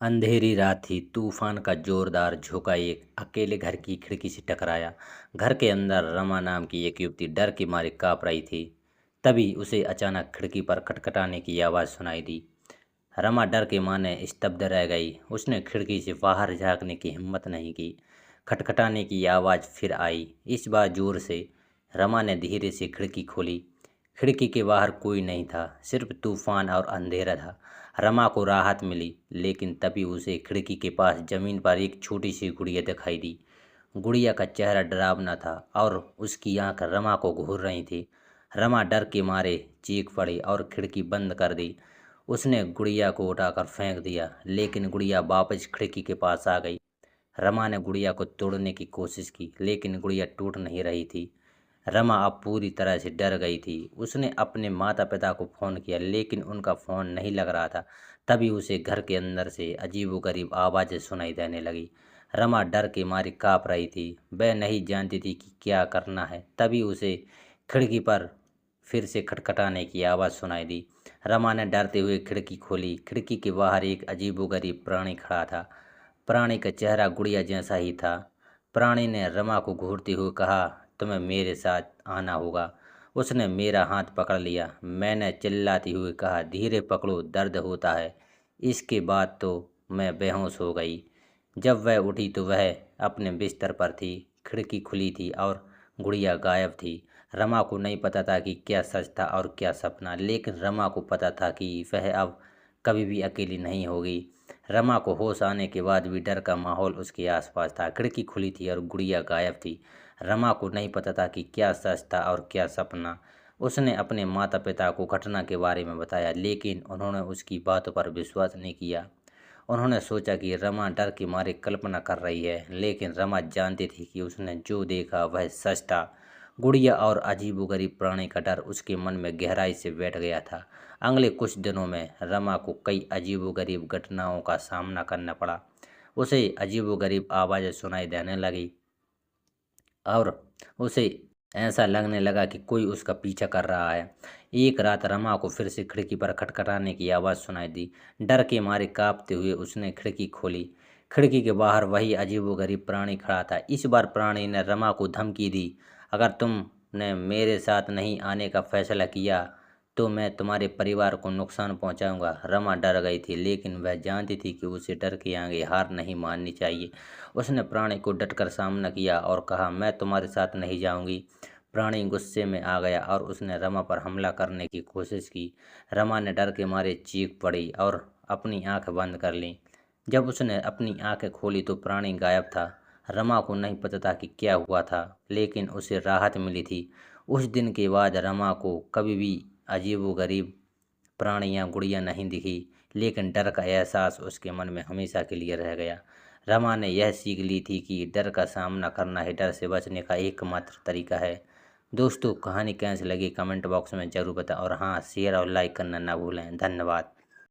अंधेरी रात थी। तूफान का जोरदार झोंका एक अकेले घर की खिड़की से टकराया। घर के अंदर रमा नाम की एक युवती डर के मारे काँप रही थी। तभी उसे अचानक खिड़की पर खटखटाने की आवाज़ सुनाई दी। रमा डर के मारे स्तब्ध रह गई। उसने खिड़की से बाहर झाँकने की हिम्मत नहीं की। खटखटाने की आवाज़ फिर आई, इस बार जोर से। रमा ने धीरे से खिड़की खोली। खिड़की के बाहर कोई नहीं था, सिर्फ तूफान और अंधेरा था। रमा को राहत मिली, लेकिन तभी उसे खिड़की के पास जमीन पर एक छोटी सी गुड़िया दिखाई दी। गुड़िया का चेहरा डरावना था और उसकी आंख रमा को घूर रही थी। रमा डर के मारे चीख पड़ी और खिड़की बंद कर दी। उसने गुड़िया को उठाकर फेंक दिया, लेकिन गुड़िया वापस खिड़की के पास आ गई। रमा ने गुड़िया को तोड़ने की कोशिश की, लेकिन गुड़िया टूट नहीं रही थी। रमा अब पूरी तरह से डर गई थी। उसने अपने माता-पिता को फ़ोन किया, लेकिन उनका फ़ोन नहीं लग रहा था। तभी उसे घर के अंदर से अजीबो-गरीब आवाज़ें सुनाई देने लगीं। रमा डर के मारे काँप रही थी। वह नहीं जानती थी कि क्या करना है। तभी उसे खिड़की पर फिर से खटखटाने की आवाज़ सुनाई दी। रमा ने डरते हुए खिड़की खोली। खिड़की के बाहर एक अजीबो-गरीब प्राणी खड़ा था। प्राणी का चेहरा गुड़िया जैसा ही था। प्राणी ने रमा को घूरते हुए कहा, तुम्हें मेरे साथ आना होगा। उसने मेरा हाथ पकड़ लिया। मैंने चिल्लाते हुए कहा, धीरे पकड़ो, दर्द होता है। इसके बाद तो मैं बेहोश हो गई। जब वह उठी तो वह अपने बिस्तर पर थी। खिड़की खुली थी और गुड़िया गायब थी। रमा को नहीं पता था कि क्या सच था और क्या सपना, लेकिन रमा को पता था कि वह अब कभी भी अकेली नहीं होगी। रमा को होश आने के बाद भी डर का माहौल उसके आसपास था। खिड़की खुली थी और गुड़िया गायब थी। रमा को नहीं पता था कि क्या सच था और क्या सपना। उसने अपने माता पिता को घटना के बारे में बताया, लेकिन उन्होंने उसकी बातों पर विश्वास नहीं किया। उन्होंने सोचा कि रमा डर के मारे कल्पना कर रही है, लेकिन रमा जानती थी कि उसने जो देखा वह सच था। गुड़िया और अजीबोगरीब प्राणी का डर उसके मन में गहराई से बैठ गया था। अगले कुछ दिनों में रमा को कई अजीबोगरीब घटनाओं का सामना करना पड़ा। उसे अजीबोगरीब आवाज़ें सुनाई देने लगी और उसे ऐसा लगने लगा कि कोई उसका पीछा कर रहा है। एक रात रमा को फिर से खिड़की पर खटखटाने की आवाज़ सुनाई दी। डर के मारे काँपते हुए उसने खिड़की खोली। खिड़की के बाहर वही अजीबोगरीब प्राणी खड़ा था। इस बार प्राणी ने रमा को धमकी दी, अगर तुमने मेरे साथ नहीं आने का फैसला किया तो मैं तुम्हारे परिवार को नुकसान पहुंचाऊंगा। रमा डर गई थी, लेकिन वह जानती थी कि उसे डर के आगे हार नहीं माननी चाहिए। उसने प्राणी को डटकर सामना किया और कहा, मैं तुम्हारे साथ नहीं जाऊंगी। प्राणी गुस्से में आ गया और उसने रमा पर हमला करने की कोशिश की। रमा ने डर के मारे चीख पड़ी और अपनी आंख बंद कर ली। जब उसने अपनी आंखें खोली तो प्राणी गायब था। रमा को नहीं पता था कि क्या हुआ था, लेकिन उसे राहत मिली थी। उस दिन के बाद रमा को कभी भी अजीबोगरीब प्राणी या गुड़िया नहीं दिखी, लेकिन डर का एहसास उसके मन में हमेशा के लिए रह गया। रमा ने यह सीख ली थी कि डर का सामना करना ही डर से बचने का एकमात्र तरीका है। दोस्तों, कहानी कैसी लगी कमेंट बॉक्स में ज़रूर बताएं और हाँ, शेयर और लाइक करना ना भूलें। धन्यवाद।